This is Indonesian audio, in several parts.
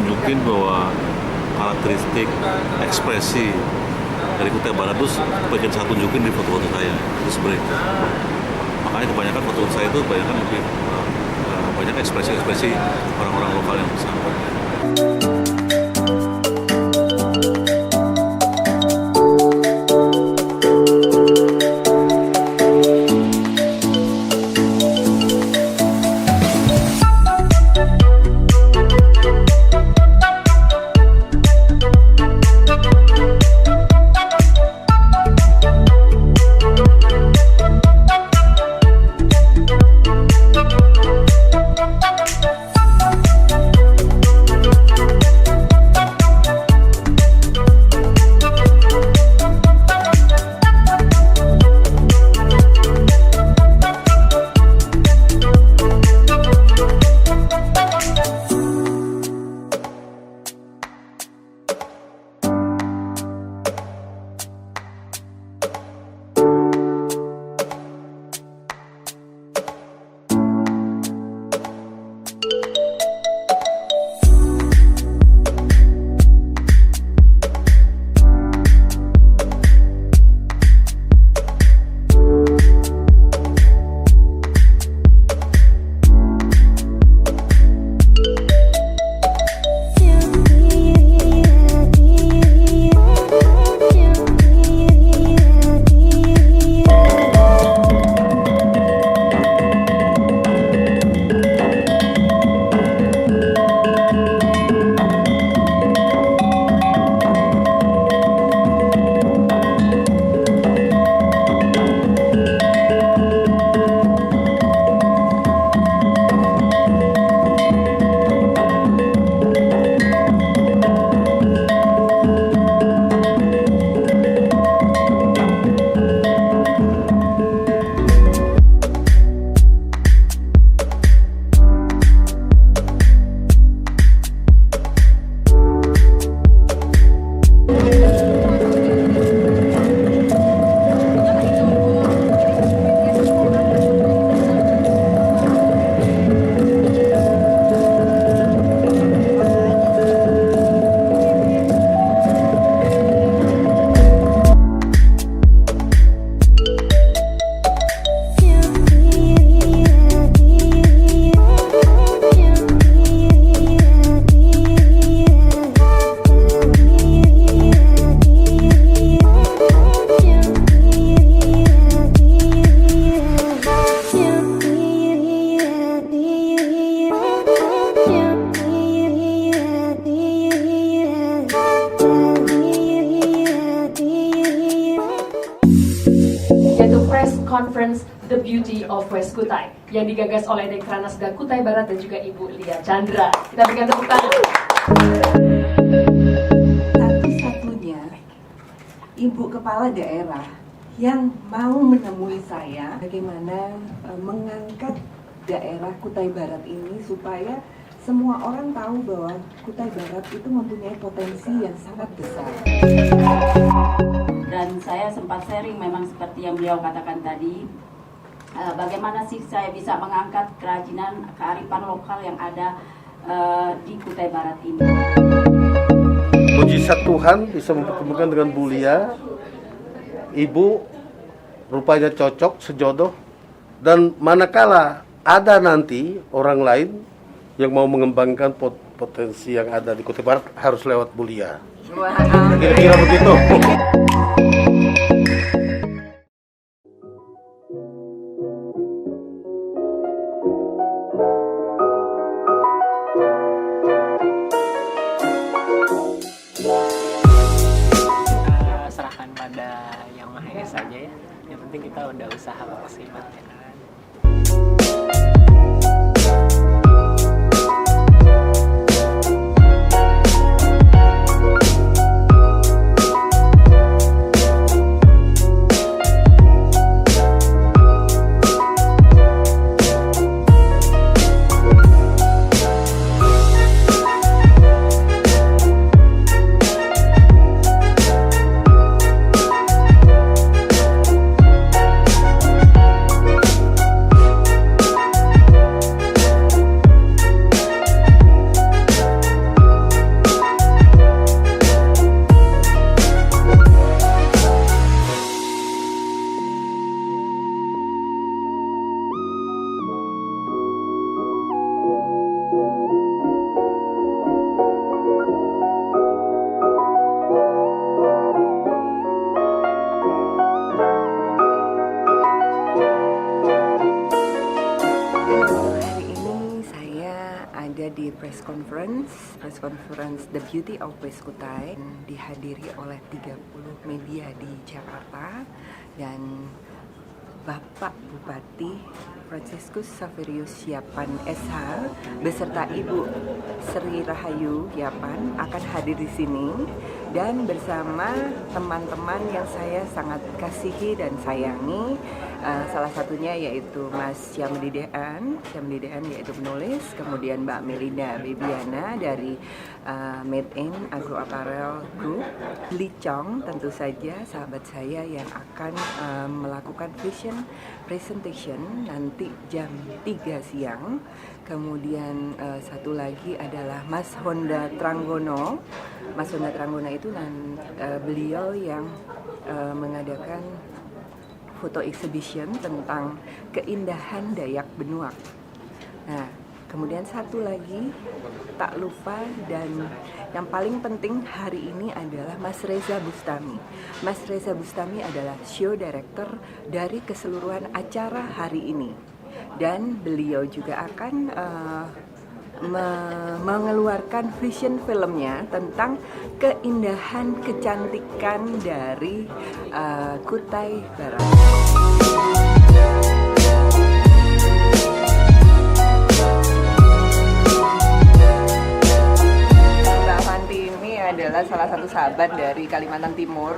nunjukin bahwa karakteristik ekspresi dari Kutai Barat itu bagian saya tunjukin di foto-foto saya itu sebenarnya. Makanya kebanyakan foto saya itu kebanyakan lebih banyak ekspresi-ekspresi orang-orang lokal yang bersama. Conference The Beauty of West Kutai yang digagas oleh Dekranasda Kutai Barat dan juga Ibu Lia Chandra. Kita berikan tepuk tangan. Satu-satunya ibu kepala daerah yang mau menemui saya bagaimana mengangkat daerah Kutai Barat ini supaya semua orang tahu bahwa Kutai Barat itu mempunyai potensi yang sangat besar. Dan saya sempat sharing memang seperti yang beliau katakan tadi, bagaimana sih saya bisa mengangkat kerajinan kearifan lokal yang ada di Kutai Barat ini. Mujizat Tuhan bisa mempertemukan dengan Bu Lia. Ibu rupanya cocok, sejodoh. Dan manakala ada nanti orang lain yang mau mengembangkan potensi yang ada di Kutai Barat, harus lewat Bu Lia. Kira-kira begitu. Serahkan pada Yang Maha Esa saja ya. Yang penting kita udah usaha maksimal ya kan. press conference The Beauty of West Kutai dihadiri oleh 30 media di Jakarta dan Bapak Bupati Francescus Saverius Yapan SH beserta Ibu Sri Rahayu Yapan akan hadir di sini dan bersama teman-teman yang saya sangat kasihi dan sayangi, salah satunya yaitu Mas Syamli Dean yaitu penulis, kemudian Mbak Melinda Bebiana dari Made in Agro Apparel Group, Li Chong tentu saja sahabat saya yang akan melakukan vision presentation nanti jam 3 siang. Kemudian satu lagi adalah Mas Honda Tranggono. Mas Honda Tranggono itu beliau yang mengadakan foto exhibition tentang keindahan Dayak Benuak. Nah, kemudian satu lagi tak lupa dan yang paling penting hari ini adalah Mas Reza Bustami. Mas Reza Bustami adalah show director dari keseluruhan acara hari ini. Dan beliau juga akan mengeluarkan vision filmnya tentang keindahan, kecantikan dari Kutai Barat. Mbak Fanti ini adalah salah satu sahabat dari Kalimantan Timur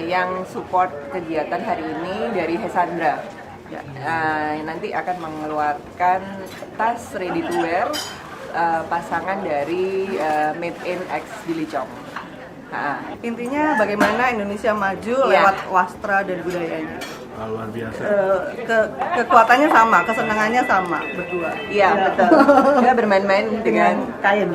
yang support kegiatan hari ini dari Hesandra. Nanti akan mengeluarkan tas ready to wear pasangan dari Made in X Billy Chong. Intinya bagaimana Indonesia maju lewat wastra dan budayanya. Luar biasa. Kekuatannya sama, kesenangannya sama berdua. Iya, betul. Kita bermain-main dengan kain.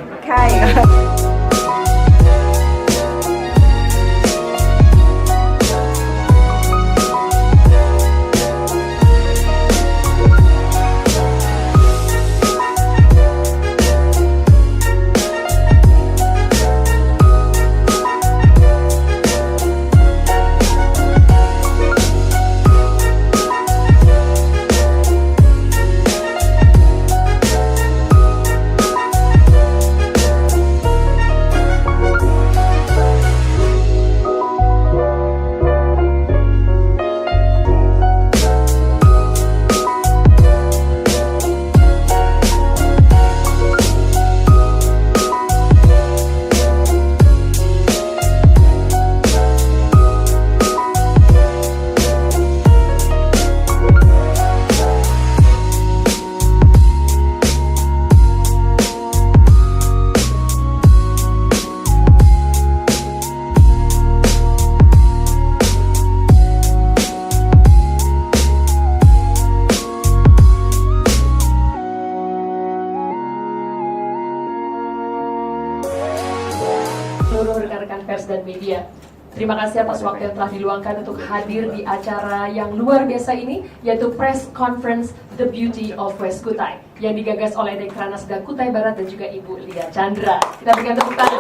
Seluruh rekan-rekan pers dan media, terima kasih atas waktu yang telah diluangkan untuk hadir di acara yang luar biasa ini, yaitu Press Conference The Beauty of West Kutai yang digagas oleh Dekranasda Kutai Barat dan juga Ibu Lia Chandra. Kita berikan tepuk tangan.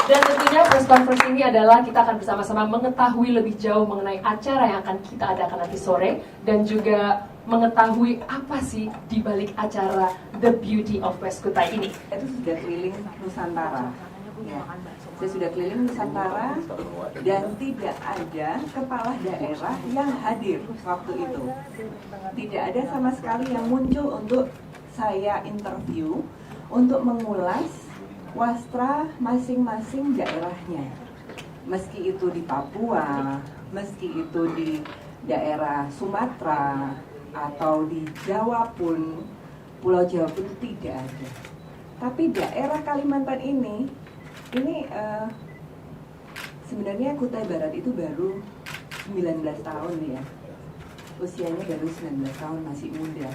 Dan tentunya press conference ini adalah kita akan bersama-sama mengetahui lebih jauh mengenai acara yang akan kita adakan nanti sore dan juga mengetahui apa sih di balik acara The Beauty of West Kutai ini. Itu sudah keliling Nusantara. Ya. Saya sudah keliling Nusantara dan tidak ada kepala daerah yang hadir waktu itu. Tidak ada sama sekali yang muncul untuk saya interview untuk mengulas wastra masing-masing daerahnya. Meski itu di Papua, meski itu di daerah Sumatera atau di Jawa pun, Pulau Jawa pun tidak ada. Tapi daerah Kalimantan ini sebenarnya Kutai Barat itu baru 19 tahun ya. Usianya baru 19 tahun, masih muda.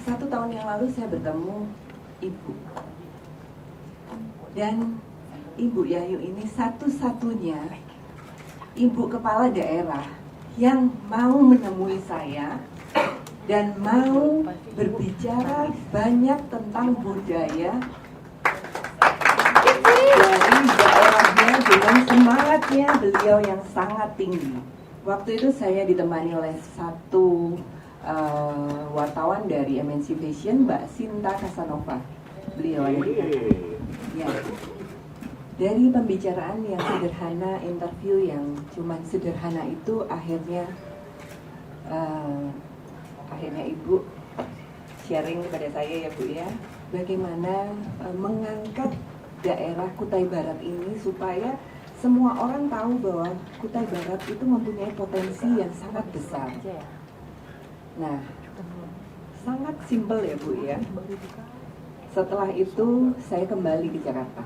1 tahun yang lalu saya bertemu Ibu. Dan Ibu Yayu ini satu-satunya ibu kepala daerah yang mau menemui saya dan mau berbicara banyak tentang budaya dari daerahnya dengan semangatnya beliau yang sangat tinggi. Waktu itu saya ditemani oleh satu wartawan dari MNC Fashion, Mbak Sinta Casanova. beliau ada di sana. Ya. Dari pembicaraan yang sederhana, interview yang cuman sederhana itu akhirnya Ibu sharing kepada saya ya Bu ya, bagaimana mengangkat daerah Kutai Barat ini supaya semua orang tahu bahwa Kutai Barat itu mempunyai potensi yang sangat besar. Nah, sangat simpel ya Bu ya. Setelah itu saya kembali ke Jakarta.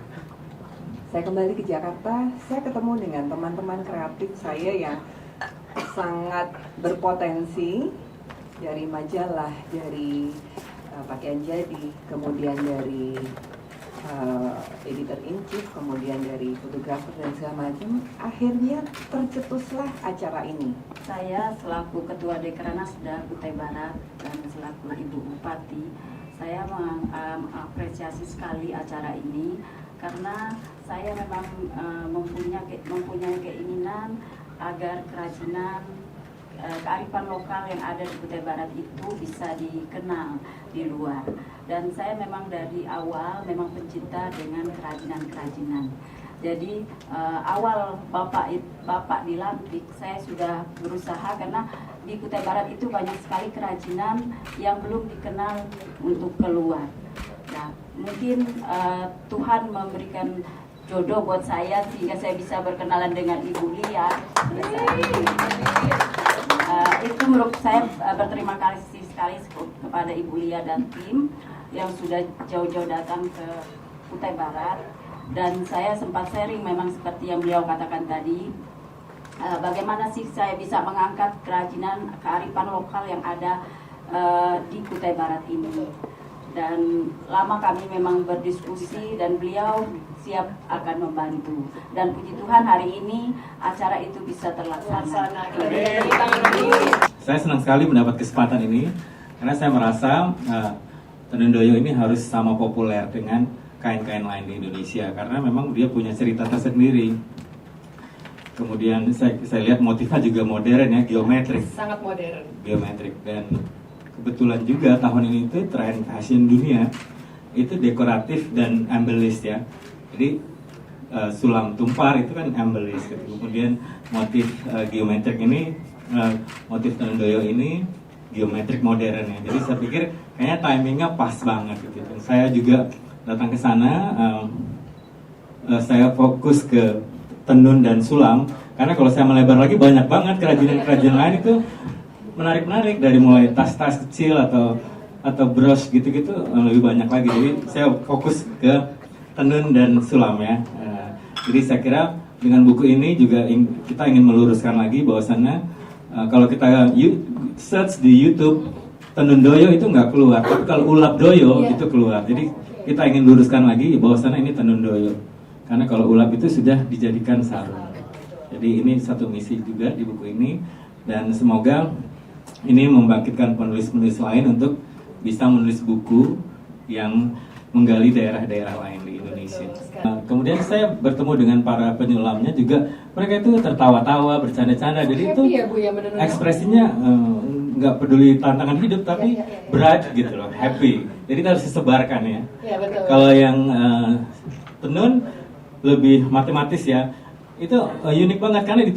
Saya kembali ke Jakarta, saya ketemu dengan teman-teman kreatif saya yang sangat berpotensi, dari majalah, dari Pakaian Jadi, kemudian dari editor in chief, kemudian dari fotografer dan segala macam. Akhirnya tercetuslah acara ini. Saya selaku Ketua Dekranasda Sudah Kutai Barat dan selaku Ibu Bupati, saya mengapresiasi sekali acara ini karena saya memang mempunyai keinginan agar kerajinan kearifan lokal yang ada di Kutai Barat itu bisa dikenal di luar. Dan saya memang dari awal memang pencinta dengan kerajinan-kerajinan. Jadi awal Bapak dilantik, saya sudah berusaha karena di Kutai Barat itu banyak sekali kerajinan yang belum dikenal untuk keluar. Nah, mungkin Tuhan memberikan jodoh buat saya sehingga saya bisa berkenalan dengan Ibu Lia. Itu menurut saya berterima kasih sekali kepada Ibu Lia dan tim yang sudah jauh-jauh datang ke Kutai Barat. Dan saya sempat sharing memang seperti yang beliau katakan tadi, bagaimana sih saya bisa mengangkat kerajinan kearifan lokal yang ada di Kutai Barat ini. Dan lama kami memang berdiskusi dan beliau siap akan membantu. Dan puji Tuhan hari ini acara itu bisa terlaksana. Saya senang sekali mendapat kesempatan ini karena saya merasa tenun doyo ini harus sama populer dengan kain-kain lain di Indonesia karena memang dia punya cerita tersendiri. Kemudian saya lihat motifnya juga modern ya, geometrik. Sangat modern. Geometrik dan kebetulan juga tahun ini itu tren fashion dunia itu dekoratif dan embellished ya. Jadi sulam tumpar itu kan embellished gitu. Kemudian motif geometrik ini motif tenun doyo ini geometrik modern ya. Jadi saya pikir kayaknya timingnya pas banget gitu. Dan saya juga datang ke sana, saya fokus ke tenun dan sulam karena kalau saya melebar lagi banyak banget kerajinan-kerajinan lain itu menarik-menarik dari mulai tas-tas kecil atau brush gitu-gitu lebih banyak lagi. Jadi saya fokus ke tenun dan sulam ya. Jadi saya kira dengan buku ini juga kita ingin meluruskan lagi bahwasannya kalau kita search di YouTube tenun doyo itu nggak keluar, tapi kalau ulap doyo itu keluar. Jadi kita ingin luruskan lagi bahwasannya ini tenun doyo. Karena kalau ulap itu sudah dijadikan sarung. Jadi ini satu misi juga di buku ini dan semoga ini membangkitkan penulis-penulis lain untuk bisa menulis buku yang menggali daerah-daerah lain di Indonesia. Kemudian saya bertemu dengan para penyulamnya juga, mereka itu tertawa-tawa, bercanda-canda. Jadi itu ya, Bu, ya, ekspresinya nggak peduli tantangan hidup, tapi bright gitu loh, happy. Jadi itu harus disebarkan ya. Ya, betul. Kalau yang tenun lebih matematis ya, itu unik banget karena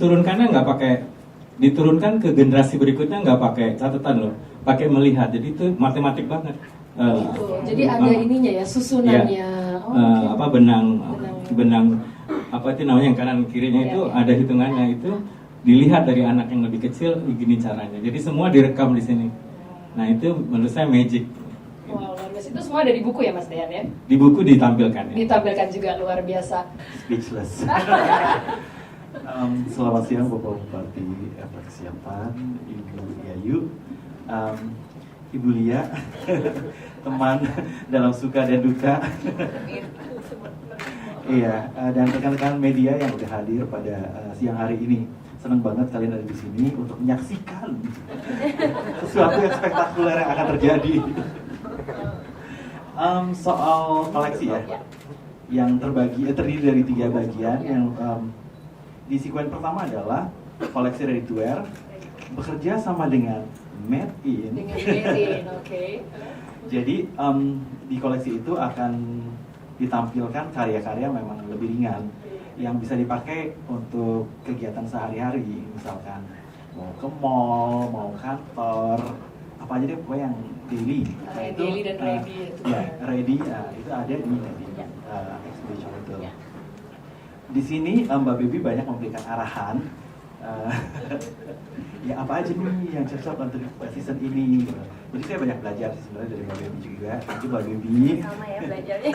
diturunkan ke generasi berikutnya nggak pakai catatan loh, pakai melihat. Jadi itu matematik banget. Jadi ada ininya ya, susunannya. Ya, benang apa itu namanya yang kanan kirinya itu ada hitungannya, itu dilihat dari anak yang lebih kecil gini caranya. Jadi semua direkam di sini. Nah itu menurut saya magic. Wow, luar biasa. Itu semua ada di buku ya Mas Dayan ya? Di buku ditampilkan ya. Ditampilkan juga, luar biasa. Speechless. Selamat siang Bapak Bupati Persiapan, Ibu Yayu, Ibu Lia, teman dalam suka dan duka. Iya, dan rekan-rekan media yang udah hadir pada siang hari ini. Senang banget kalian ada di sini untuk menyaksikan sesuatu yang spektakuler yang akan terjadi. Soal koleksi ya, yang terdiri dari 3 bagian. Yang di sekuen pertama adalah koleksi ready to wear, bekerja sama dengan Made in. Dengan Made in, oke. Jadi di koleksi itu akan ditampilkan karya-karya memang lebih ringan yang bisa dipakai untuk kegiatan sehari-hari, misalkan mau ke mall, mau kantor, apa aja deh pokoknya yang daily. Nah, itu Daily dan ready itu. ya ready, itu ada di exhibition itu. Di sini Mbak Baby banyak memberikan arahan. Ya apa aja nih yang cocok untuk season ini gitu. Jadi saya banyak belajar sih sebenarnya dari Mbak Baby juga. Thank you Mbak Baby. Sama ya belajarnya.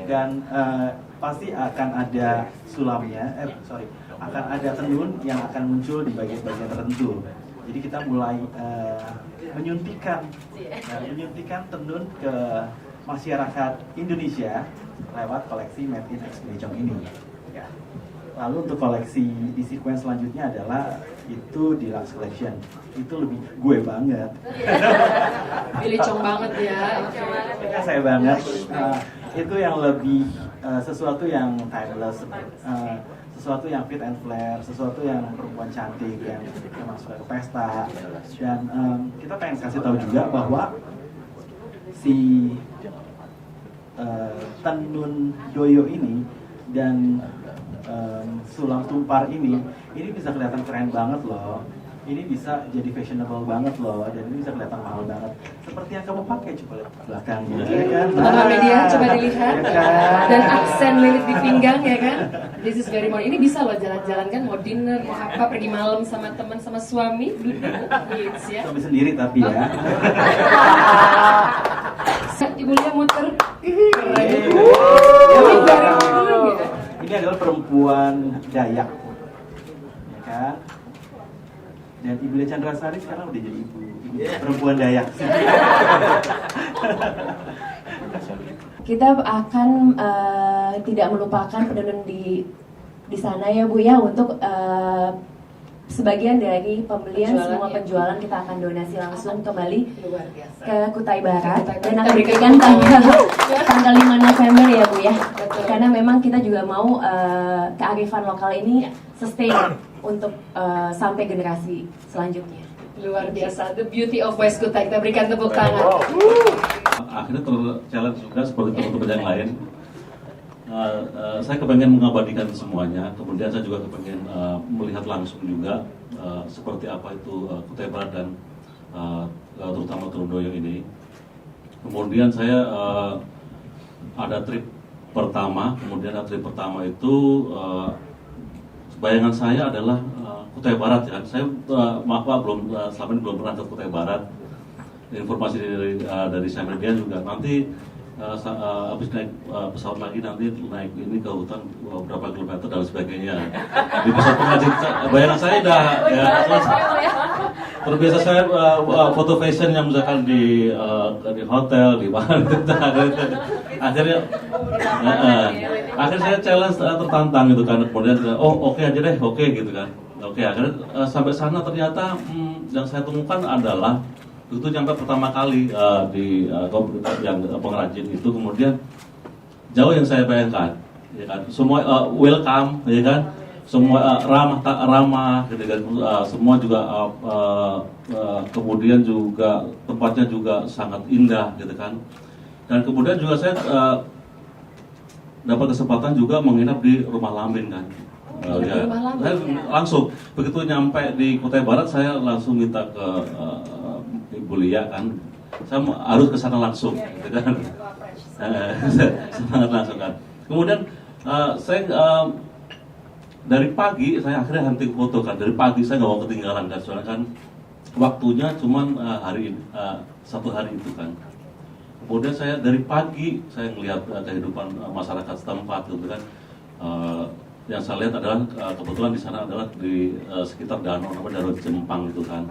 Dan pasti akan ada sulamnya, akan ada tenun yang akan muncul di bagian-bagian tertentu. Jadi kita mulai menyuntikkan tenun ke masyarakat Indonesia lewat koleksi Made in Exhibition ini. Ya. Lalu untuk koleksi di sequence selanjutnya adalah itu di Lux Collection. Itu lebih gue banget. Billy Chong banget ya. Itu saya banget. Itu yang lebih sesuatu yang timeless, sesuatu yang fit and flare, sesuatu yang perempuan cantik yang masuk ke pesta. Dan kita pengen kasih tahu juga bahwa si tenun doyo ini dan sulam tumpar ini bisa kelihatan keren banget loh. Ini bisa jadi fashionable banget loh, dan ini bisa kelihatan mahal banget. Seperti yang kamu pakai, coba lihat belakangnya, ya kan? Teman-teman media coba dilihat, ya kan? Dan aksen lilit di pinggang ya kan. This is very modern. Ini bisa loh jalan-jalan kan, mau dinner, mau apa, pergi malam sama teman, sama suami, duduk, hits ya. Suami sendiri tapi ya. Ibu Lia muter, keren. Ini Very modern ya. Ini adalah perempuan Dayak, ya kan? Dan Ibu Lia Chandrasari sekarang udah jadi ibu perempuan Dayak. Kita akan tidak melupakan penenun di sana ya Bu ya, untuk sebagian dari pembelian Penjualan, semua ya. penjualan kita akan donasi langsung kembali Luar biasa. ke Kutai Barat, Kutai Barat. dan akan diberikan tanggal 5 November ya Bu ya. Betul. Karena memang kita juga mau kearifan lokal ini sustain untuk sampai generasi selanjutnya. Luar biasa, the beauty of West Kutai. Kita berikan tepuk tangan. Akhirnya ter-challenge juga seperti teman-teman yang lain. Saya kepengen mengabadikan semuanya, kemudian saya juga kepengen melihat langsung juga seperti apa itu Kutai Barat dan terutama Trundoyo ini. Kemudian saya ada trip pertama, itu bayangan saya adalah Kutai Barat ya. Saya maaf Pak, selama ini belum pernah ke Kutai Barat. Informasi dari Samedia juga nanti habis naik pesawat lagi, nanti naik ini ke hutan berapa kilometer dan sebagainya. Di pusat pengrajin, bayangan saya udah ya, terbiasa saya foto fashion yang misalkan di hotel, di mana. Akhirnya saya challenge, tertantang gitu kan. Kemudian oke aja deh, oke gitu kan. Oke, akhirnya sampai sana ternyata yang saya temukan adalah itu nyampe pertama kali di yang pengrajin itu, kemudian jauh yang saya bayangkan, ya kan, semua welcome, ya kan, semua ramah, gitu kan, semua juga kemudian juga tempatnya juga sangat indah, gitu kan, dan kemudian juga saya dapat kesempatan juga menginap di rumah Lamin kan. Ya, saya langsung begitu nyampe di Kutai Barat, saya langsung minta ke Ibu Lia kan, saya harus ke sana langsung, gitu kan. Sangat langsung kan. Kemudian saya dari pagi saya akhirnya hunting foto kan. Dari pagi saya nggak mau ketinggalan kan, soalnya kan waktunya cuman satu hari itu kan. Kemudian saya dari pagi saya melihat kehidupan masyarakat setempat gitu kan. Yang saya lihat adalah kebetulan di sana adalah di sekitar danau Jempang gitu kan.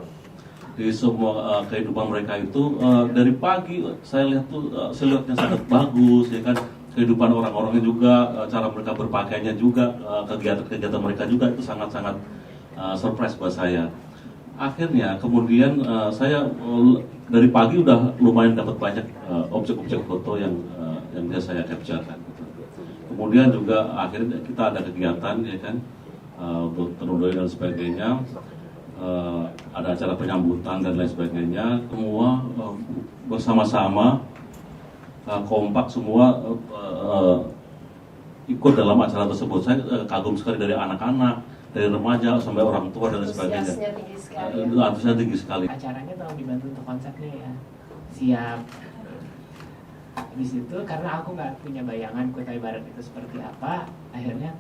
Di semua kehidupan mereka itu dari pagi saya lihat tuh siluetnya sangat bagus, ya kan, kehidupan orang-orangnya juga, cara mereka berpakaiannya juga, kegiatan-kegiatan mereka juga itu sangat-sangat surprise buat saya. Akhirnya kemudian saya dari pagi udah lumayan dapat banyak objek-objek foto yang bisa saya capture kan. Kemudian juga akhirnya kita ada kegiatan, ya kan, untuk Trundoyo dan sebagainya. ada acara penyambutan dan lain sebagainya, semua bersama-sama kompak semua ikut dalam acara tersebut. Saya kagum sekali dari anak-anak, dari remaja sampai orang tua dan lain sebagainya. Antusiasnya tinggi sekali. Antusiasnya tinggi sekali. Acaranya tolong dibantu untuk konsepnya ya. Siap. Habis itu karena aku nggak punya bayangan Kutai Barat itu seperti apa, akhirnya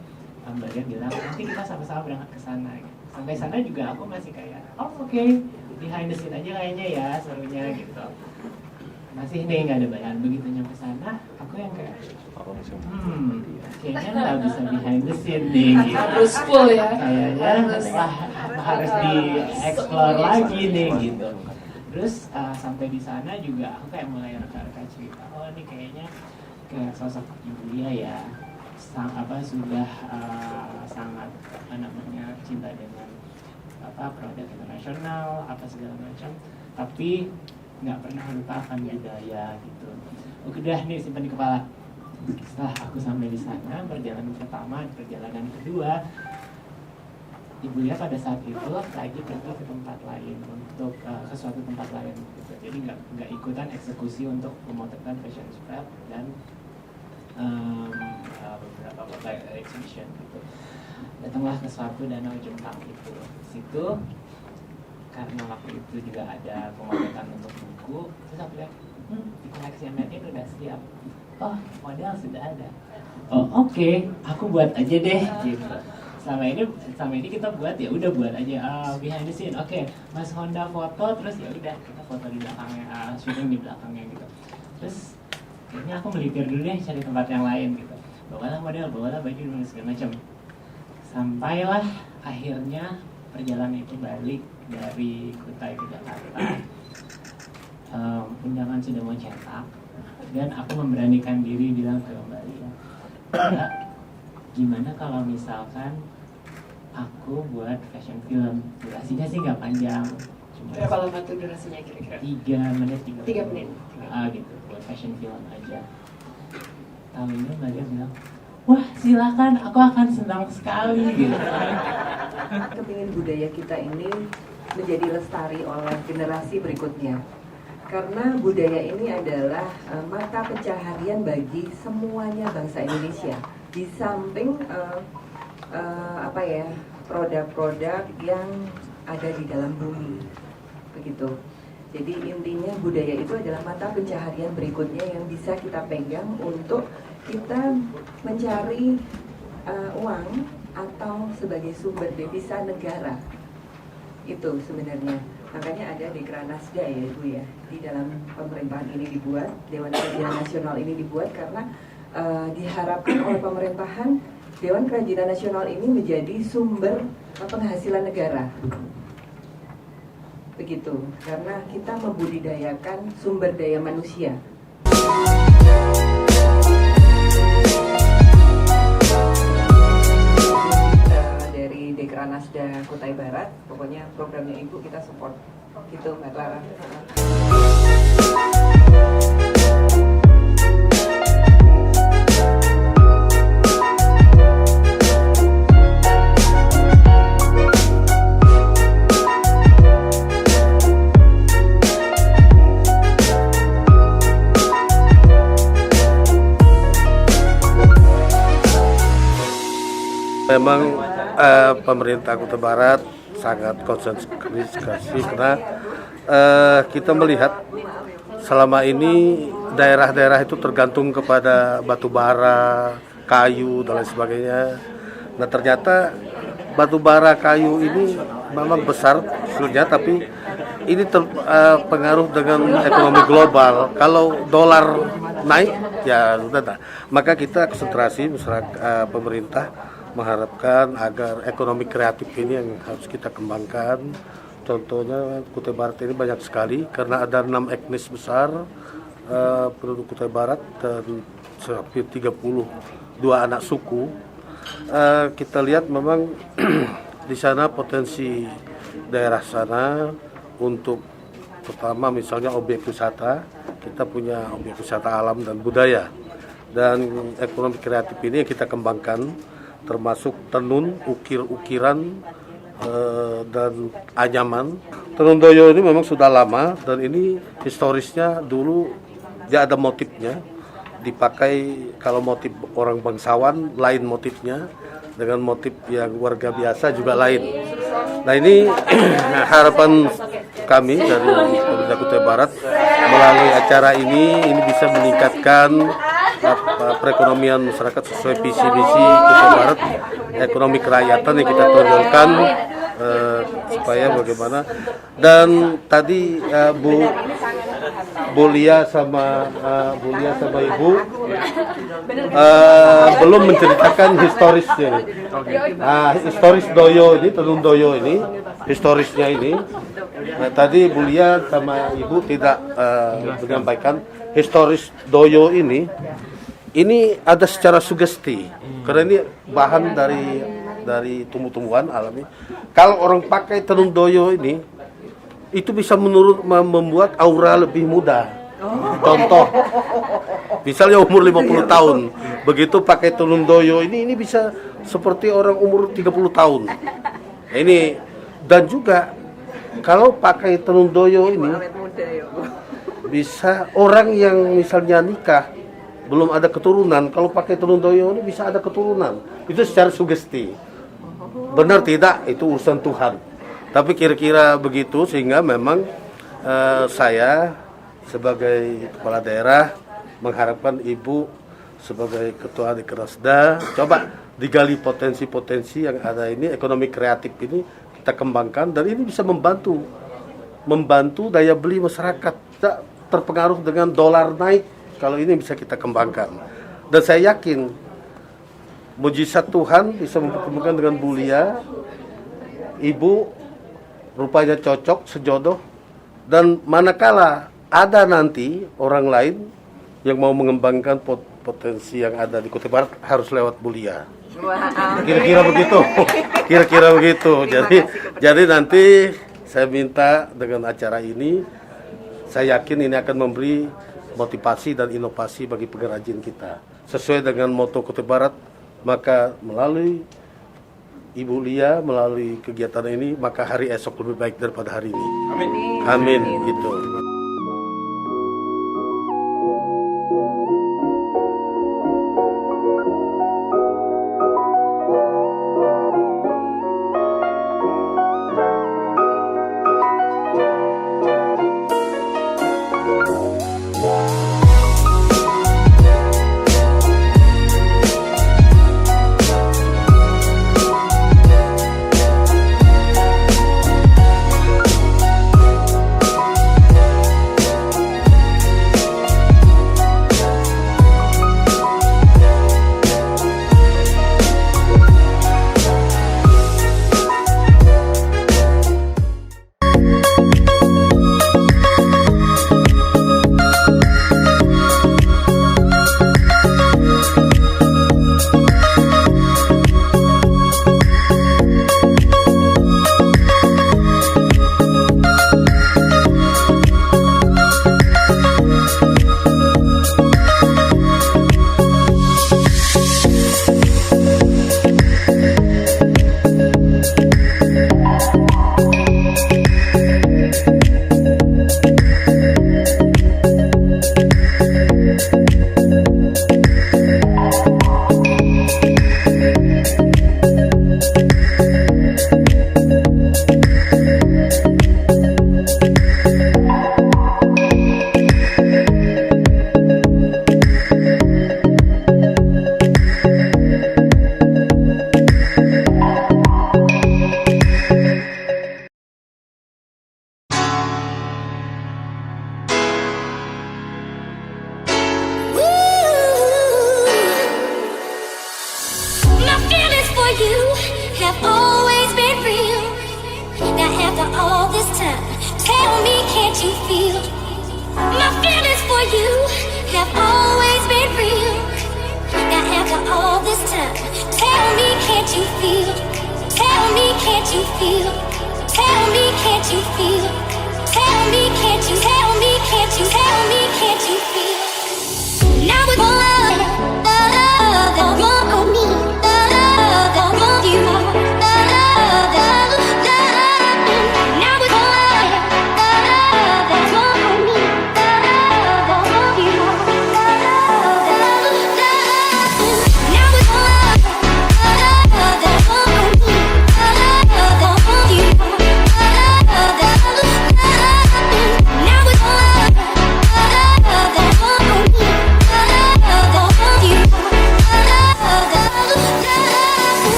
Mbak Dia bilang nanti kita sama-sama berangkat ke sana. Sampai sana juga aku masih kayak, oh oke, behind the scene aja kayaknya ya serunya gitu. Masih nih nggak ada bayangan. Begitu nyampe sana, aku yang kayak, kayaknya nggak bisa behind the scene nih. Gitu. Harus full ya. Kayaknya harus di-explore lagi nih gitu. Terus sampai di sana juga aku kayak mulai reka-reka cerita, oh ini kayaknya kayak sosok Ibu Lia ya, sudah sangat cinta dengan produk internasional segala macam, tapi nggak pernah melupakan budaya gitu. Udah nih simpan di kepala. Setelah aku sampai di sana, perjalanan pertama, perjalanan kedua, Ibu Lia pada saat itu lagi pergi ke tempat lain untuk ke suatu tempat lain gitu. Jadi nggak ikutan eksekusi untuk memotretkan fashion spread dan beberapa exhibition gitu. Datanglah ke suatu danau Jentang itu. Situ karena waktu itu juga ada pemotretan untuk buku, terus aku lihat di koleksi MNI udah siap. Oh, model sudah ada. Oh, oke, aku buat aja deh gitu. Selama ini kita buat ya udah buat aja behind the scene. Oke, Mas Honda foto, terus ya udah kita foto di belakangnya, syuting di belakangnya gitu. Terus kayaknya aku melipir dulu deh cari tempat yang lain gitu. Bawalah model, bawalah baju dan segala macam. Sampailah akhirnya perjalanan itu balik dari Kutai ke Jakarta. Undangan sudah mau cetak dan aku memberanikan diri bilang ke Mbak Lia, Mbak, gimana kalau misalkan aku buat fashion film, durasinya sih nggak panjang, cuma Berapa lama tuh durasinya kira-kira? 3 menit 3 menit. Gitu, buat fashion film aja. Tahun itu Mbak Lia bilang, wah silakan, aku akan senang sekali gitu. Kepingin budaya kita ini menjadi lestari oleh generasi berikutnya. Karena budaya ini adalah mata pencaharian bagi semuanya bangsa Indonesia. Di samping produk-produk yang ada di dalam bumi, begitu. Jadi intinya budaya itu adalah mata pencaharian berikutnya yang bisa kita pegang untuk kita mencari uang atau sebagai sumber devisa negara. Itu sebenarnya. Makanya ada Dekranasda ya Ibu ya. Di dalam pemerintahan ini dibuat, Dewan Kerajinan Nasional ini dibuat karena diharapkan oleh pemerintahan Dewan Kerajinan Nasional ini menjadi sumber penghasilan negara. Begitu, karena kita membudidayakan sumber daya manusia. Dari Dekranasda Kutai Barat, pokoknya programnya Ibu kita support. Gitu Mbak Clara. Memang pemerintah Kutai Barat sangat konsentrasi karena kita melihat selama ini daerah-daerah itu tergantung kepada batu bara, kayu dan lain sebagainya. Nah ternyata batu bara, kayu ini memang besar sebenarnya, tapi ini terpengaruh dengan ekonomi global. Kalau dolar naik ya sudah, maka kita konsentrasi masyarakat, pemerintah mengharapkan agar ekonomi kreatif ini yang harus kita kembangkan. Contohnya Kutai Barat ini banyak sekali karena ada 6 etnis besar penduduk Kutai Barat dan hampir 32 anak suku. Kita lihat memang di sana potensi daerah sana untuk pertama misalnya objek wisata, kita punya objek wisata alam dan budaya, dan ekonomi kreatif ini yang kita kembangkan termasuk tenun, ukir-ukiran, dan anyaman. Tenun Doyo ini memang sudah lama dan ini historisnya dulu dia ada motifnya, dipakai kalau motif orang bangsawan lain motifnya, dengan motif yang warga biasa juga lain. Nah ini harapan kami dari Pemerintah Kutai Barat melalui acara ini bisa meningkatkan perekonomian masyarakat sesuai visi misi Kutai Barat, ekonomi kerakyatan yang kita tonjolkan, supaya bagaimana. Dan tadi Bu Lia sama Ibu belum menceritakan historisnya. Historis Doyo ini, tenun Doyo ini, historisnya ini. Nah, tadi Bu Lia sama Ibu tidak menyampaikan historis Doyo ini ada secara sugesti, karena ini bahan dari tumbuh-tumbuhan alami. Kalau orang pakai tenun Doyo ini, itu bisa membuat aura lebih muda. Contoh, misalnya umur 50 tahun, begitu pakai tenun Doyo ini bisa seperti orang umur 30 tahun. Nah, ini dan juga kalau pakai tenun Doyo ini bisa orang yang misalnya nikah belum ada keturunan, kalau pakai tenun Doyo ini bisa ada keturunan. Itu secara sugesti. Benar tidak? Itu urusan Tuhan. Tapi kira-kira begitu, sehingga memang saya sebagai kepala daerah mengharapkan Ibu sebagai ketua Dikrasda coba digali potensi-potensi yang ada ini, ekonomi kreatif ini kita kembangkan, dan ini bisa membantu daya beli masyarakat, tidak terpengaruh dengan dolar naik. Kalau ini bisa kita kembangkan, dan saya yakin mujizat Tuhan bisa mempertemukan dengan Bu Lia. Ibu rupanya cocok, sejodoh, dan manakala ada nanti orang lain yang mau mengembangkan potensi yang ada di Kutai Barat harus lewat Bu Lia. Kira-kira begitu. Kira-kira begitu. Jadi nanti saya minta dengan acara ini, saya yakin ini akan memberi motivasi dan inovasi bagi pengrajin kita. Sesuai dengan moto Kutai Barat, maka melalui Ibu Lia, melalui kegiatan ini, maka hari esok lebih baik daripada hari ini. Amin. Amin. Gitu.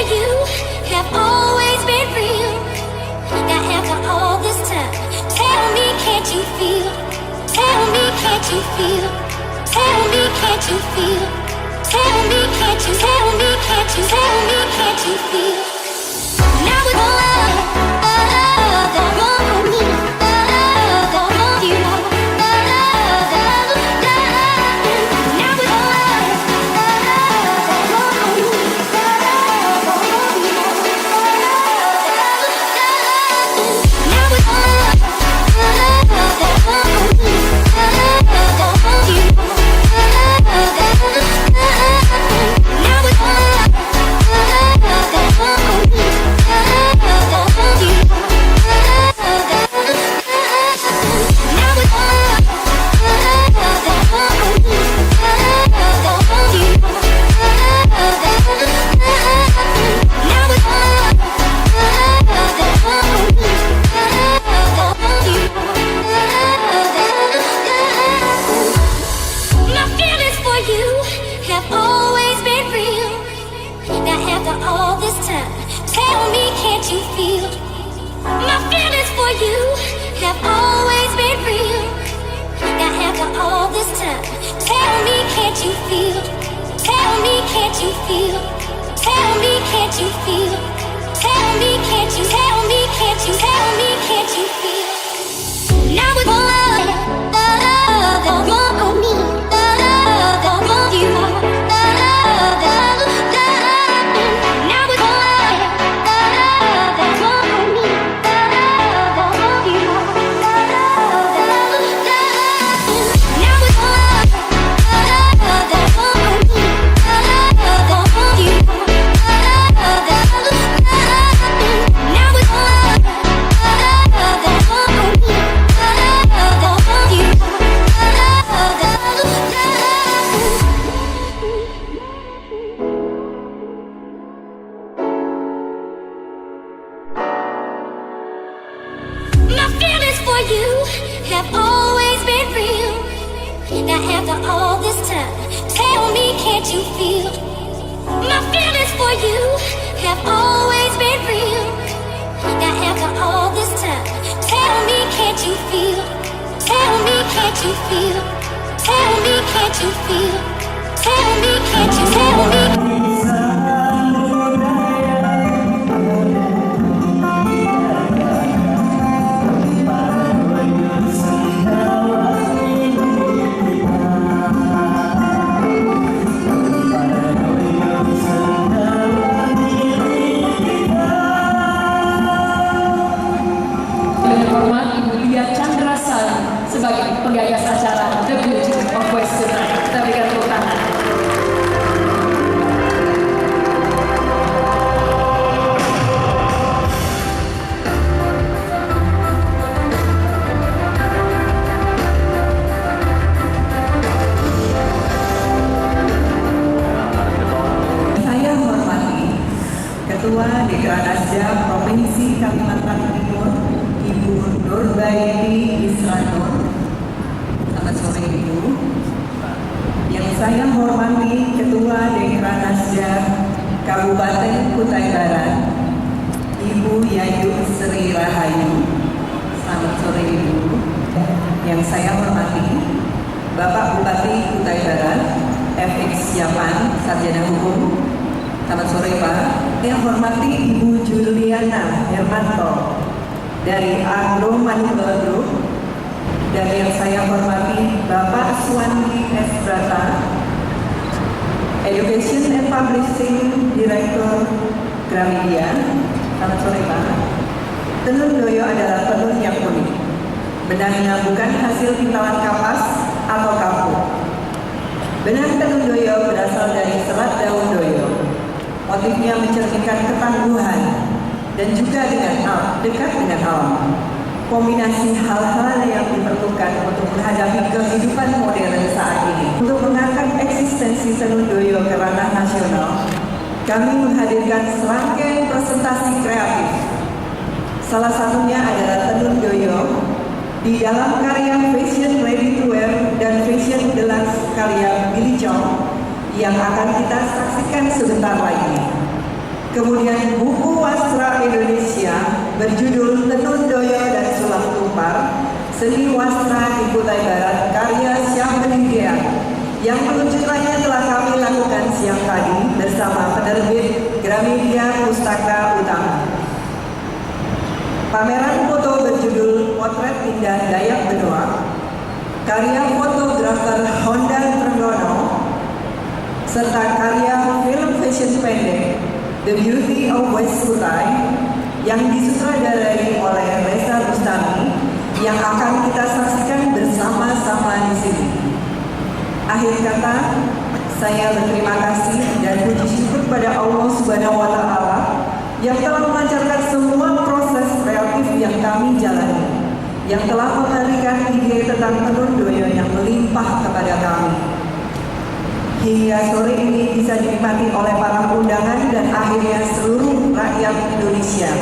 you have always been real. Now after all this time, tell me, can't you feel? Tell me, can't you feel? Tell me, can't you feel? Tell me, can't you? Tell me, can't you? Tell me, can't you feel? Now with all love, the one for me, the one you know. Now with all love, the one for me, the one you know. Now with all love, the one for me, the one you know. Now with all love, the one for me, the one you know. Now with all love, the one for me, the one you know. Now with all love, the one for me, the one you know. My feelings for you have always been real. Now after all this time, tell me, can't you feel? My feelings for you have always been real. Now after all this time, tell me, can't you feel? Tell me, can't you feel? Tell me, can't you feel? Tell me, can't you? Tell me, can't you? Tell me, can't you feel? Now with all love, the one for me, the one you know. Now with all love, the one for me, the one you know. Now with all love, the one for me, the one you know. Now with all love, the one for me, the one you know. My feelings for you have always been real. Now after all this time, tell me, can't you feel? My feelings for you have always been real. Now after all this time, tell me, can't you feel? Tell me, can't you feel? Tell me, can't you feel? Tell me, can't you? Tell me. Dengan hormat Ibu Lia Chandrasari sebagai penggagas acara The Beauty of West Kutai. Kita berikan tepuk tangan. Saya hormati Ketua Dekranasda Provinsi Kalimantan Timur, Ibu Nurbaiti Isranur. Selamat sore Ibu. Yang saya hormati Ketua Dekranasda Kabupaten Kutai Barat, Ibu Yayu Sri Rahayu. Selamat sore Ibu. Yang saya hormati Bapak Bupati Kutai Barat, FX Yapan, Sarjana Hukum. Selamat sore Pak. Yang hormati Ibu Juliana Hermanto dari Agro Manunggal Group. Dan yang saya hormati Bapak Suwandi S. Brata, Education and Publishing Director Gramedia. Selamat sore Pak. Tenun doyo adalah tenun yang unik. Benangnya bukan hasil pintalan kapas atau kapur. Benang tenun doyo berasal dari serat daun doyo. Motifnya mencerminkan ketangguhan dan juga dekat dengan alam. Kombinasi hal-hal yang diperlukan untuk menghadapi kehidupan modern saat ini. Untuk mengangkat eksistensi tenun doyo ke ranah nasional, kami menghadirkan serangkaian presentasi kreatif. Salah satunya adalah tenun doyo di dalam karya Fashion Ready to Wear dan Fashion Deluxe karya Billy Chong yang akan kita saksikan sebentar lagi. Kemudian buku wastra Indonesia berjudul Tenun Doyo dan Sulam Tumpar, Seni Wastra di Kutai Barat, karya Syahbeninggean, yang peluncurannya telah kami lakukan siang tadi bersama penerbit Gramedia Pustaka Utama. Pameran foto berjudul Potret Indah Dayak Benoa, karya fotografer Hondan Trenggono, serta karya film fashion pendek The Beauty of West Kutai yang disutradarai oleh Reza Bustami yang akan kita saksikan bersama-sama di sini. Akhir kata, saya berterima kasih dan puji syukur pada Allah Subhanahu wa Ta'ala yang telah melancarkan semua proses kreatif yang kami jalani, yang telah memberikan ide tentang tenun doyo yang melimpah kepada kami. Hingga sore ini bisa dinikmati oleh para undangan dan akhirnya seluruh rakyat Indonesia.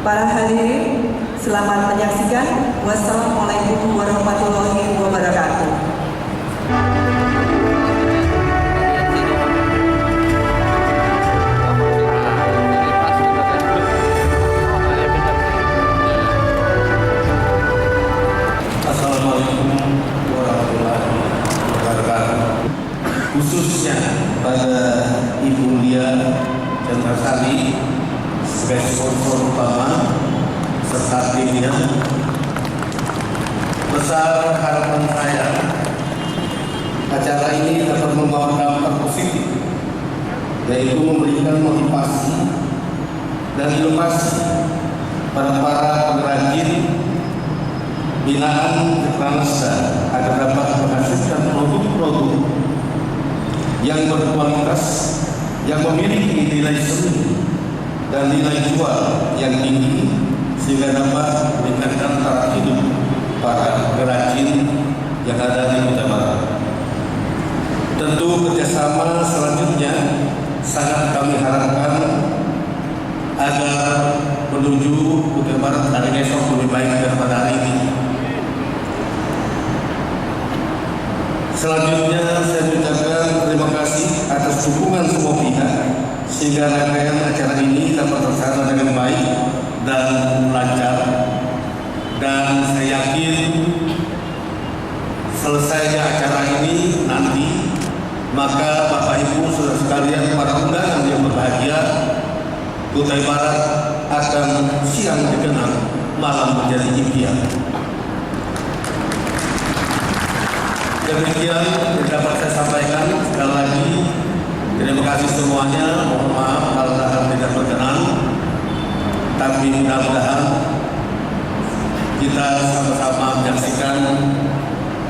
Para hadirin, selamat menyaksikan. Wassalamualaikum warahmatullahi wabarakatuh. Assalamualaikum warahmatullahi wabarakatuh. Khususnya pada Ibu Lia Chandra Sari sebagai sponsor utama serta timnya. Besar harapan saya acara ini dapat membawa dampak positif, yaitu memberikan motivasi dan inovasi pada para pengrajin binaan bangsa agar dapat menghasilkan produk-produk yang berkualitas, yang memiliki nilai seni dan nilai jual yang tinggi, sehingga dapat meningkatkan taraf hidup para pengrajin yang ada di Kutai Barat. Tentu kerjasama selanjutnya sangat kami harapkan agar menuju Kutai Barat hari esok lebih baik daripada hari ini. Selanjutnya saya mengucapkan terima kasih atas dukungan semua pihak sehingga rangkaian acara ini dapat terlaksana dengan baik dan lancar. Dan saya yakin selesainya acara ini nanti, maka Bapak Ibu saudara sekalian para undangan yang berbahagia, Kutai Barat akan siang dikenang, malam menjadi impian. Demikian yang dapat saya sampaikan. Sekali lagi terima kasih semuanya. Mohon maaf kalau hal tidak berkenan, tapi mudah-mudahan kita sama-sama menyaksikan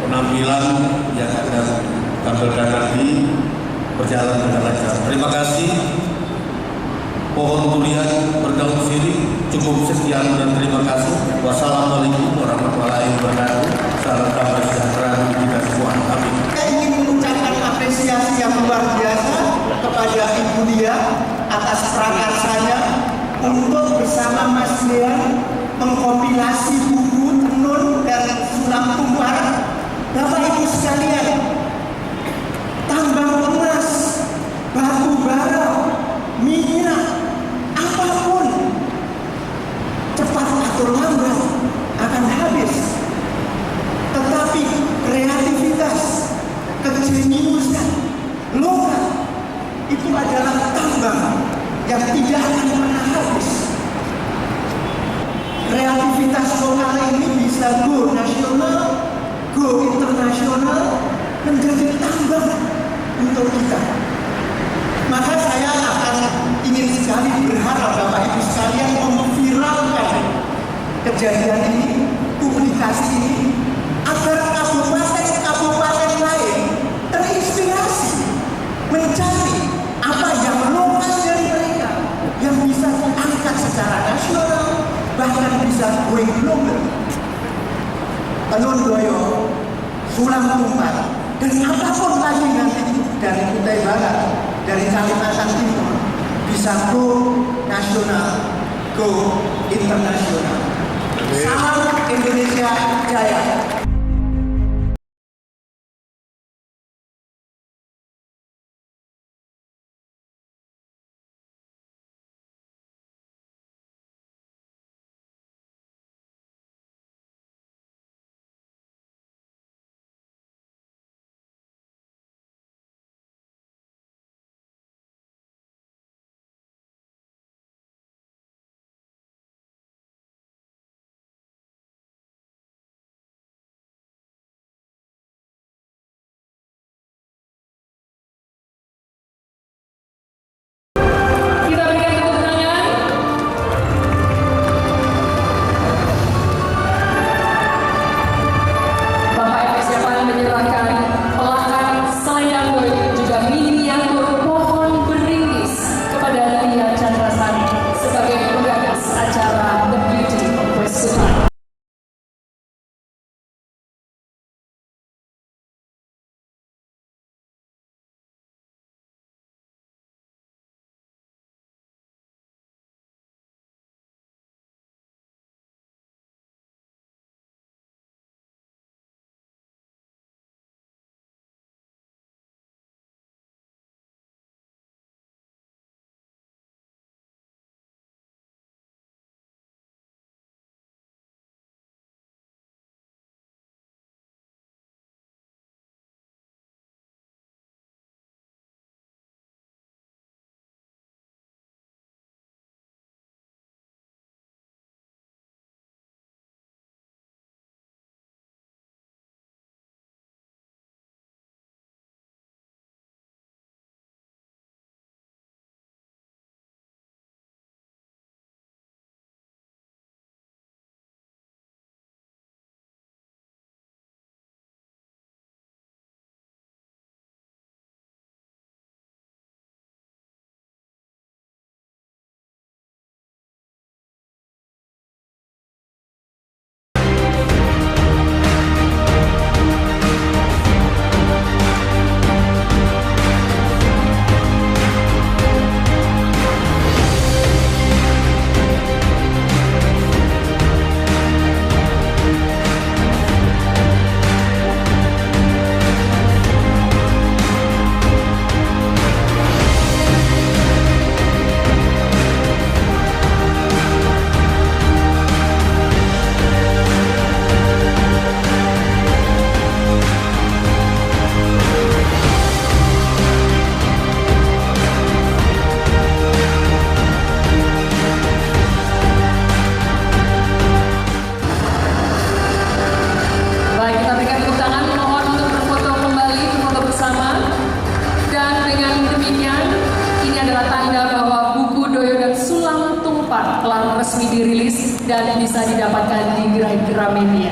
penampilan yang akan tampilkan nanti berjalan dengan lancar. Terima kasih. Pohon durian berdaun sirih. Cukup sekian dan terima kasih. Wassalamualaikum warahmatullahi wabarakatuh. Salam damai sejahtera bagi kita semua. Amin. Saya ingin mengucapkan apresiasi yang luar biasa kepada Ibu Lia atas prakarsanya untuk bersama Mas Dean mengkompilasi buku tenun dan sulam tumpar. Bapak Ibu sekalian, tambang emas, batu bara, minyak, apapun cepat atau lambat akan habis. Tetapi kreativitas, kejeniusan, logat itu adalah tambang yang tidak akan pernah habis. Kreativitas lokal ini bisa go nasional, go internasional, menjadi tambang untuk kita. Maka saya akan ingin sekali berharap Bapak Ibu sekalian memviralkan kejadian ini, publikasi ini, agar kabupaten-kabupaten lain terinspirasi mencari apa yang lokal dari mereka yang bisa diangkat secara nasional, bahkan bisa going global. Tenun doyo, sulam tumpar, dan apapun lagi nanti dari Kutai Barat, dari Kalimantan Timur, bisa go nasional, go internasional. Salam Indonesia Jaya. dan bisa didapatkan di Gramedia.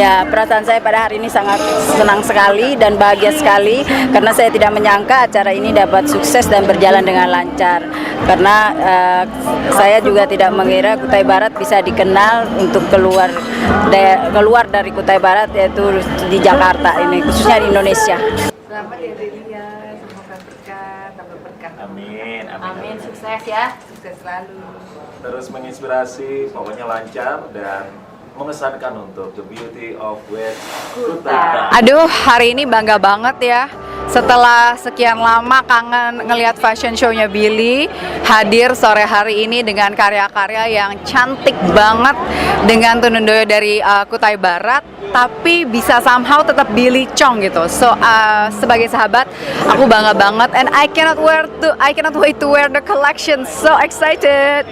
Ya, perasaan saya pada hari ini sangat senang sekali dan bahagia sekali karena saya tidak menyangka acara ini dapat sukses dan berjalan dengan lancar. Karena saya juga tidak mengira Kutai Barat bisa dikenal untuk keluar dari Kutai Barat, yaitu di Jakarta ini, khususnya di Indonesia. Selamat ya Delia, semoga berkah, tambah berkah. Amin, amin. Amin, sukses ya. Sukses selalu. Terus menginspirasi, pokoknya lancar dan mengesankan untuk The Beauty of West Kutai. Aduh, hari ini bangga banget ya. Setelah sekian lama kangen ngelihat fashion show-nya Billy, hadir sore hari ini dengan karya-karya yang cantik banget dengan Tenundoyo dari Kutai Barat, tapi bisa somehow tetap Billy Chong gitu. So sebagai sahabat, aku bangga banget, and I cannot wait to wear the collection. So excited.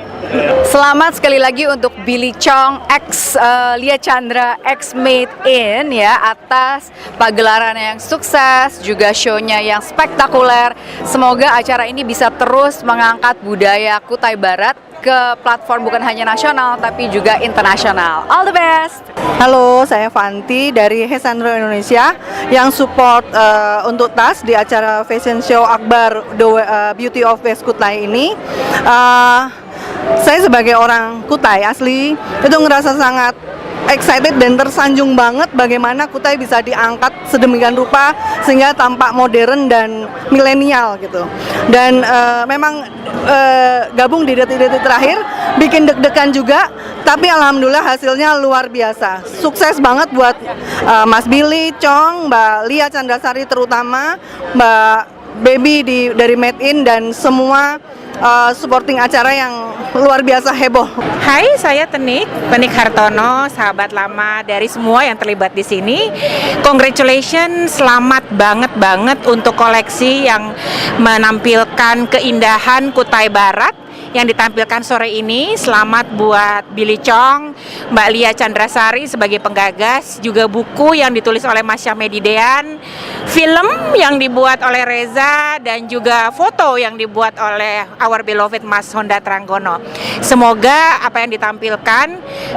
Selamat sekali lagi untuk Billy Chong X Lia Chandra X Made In ya, atas pagelaran yang sukses, juga show-nya yang spektakuler. Semoga acara ini bisa terus mengangkat budaya Kutai Barat ke platform bukan hanya nasional tapi juga internasional. All the best. Halo, saya Fanti dari Hesandro Indonesia yang support untuk tas di acara fashion show Akbar The Beauty of West Kutai ini. Saya sebagai orang Kutai asli itu ngerasa sangat excited dan tersanjung banget bagaimana Kutai bisa diangkat sedemikian rupa sehingga tampak modern dan milenial gitu. Dan memang gabung di detik-detik terakhir bikin deg-degan juga, tapi alhamdulillah hasilnya luar biasa. Sukses banget buat Mas Billy Chong, Mbak Lia Chandra-Sari terutama, Mbak Baby dari Made In, dan semua supporting acara yang luar biasa heboh. Hai, saya Tenik Hartono, sahabat lama dari semua yang terlibat di sini. Congratulations, selamat banget untuk koleksi yang menampilkan keindahan Kutai Barat yang ditampilkan sore ini. Selamat buat Billy Chong, Mbak Lia Chandra-Sari sebagai penggagas, juga buku yang ditulis oleh Mas Syamedi Dean, film yang dibuat oleh Reza, dan juga foto yang dibuat oleh our beloved Mas Honda Tranggono. Semoga apa yang ditampilkan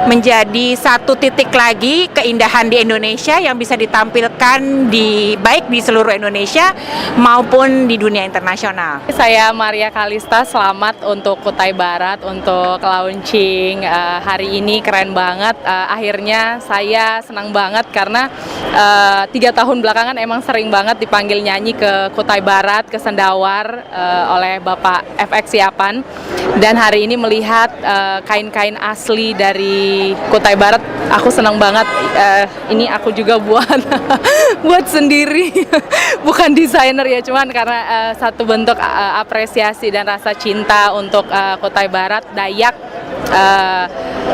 menjadi satu titik lagi keindahan di Indonesia yang bisa ditampilkan baik di seluruh Indonesia maupun di dunia internasional. Saya Maria Kalista, selamat untuk Kutai Barat untuk launching hari ini, keren banget. Akhirnya saya senang banget karena 3 tahun belakangan emang sering banget dipanggil nyanyi ke Kutai Barat, ke Sendawar oleh Bapak FX Siapan, dan hari ini melihat kain-kain asli dari Kutai Barat, aku senang banget. Ini aku juga buat sendiri, bukan desainer ya, cuman karena satu bentuk apresiasi dan rasa cinta untuk Kutai Barat, Dayak.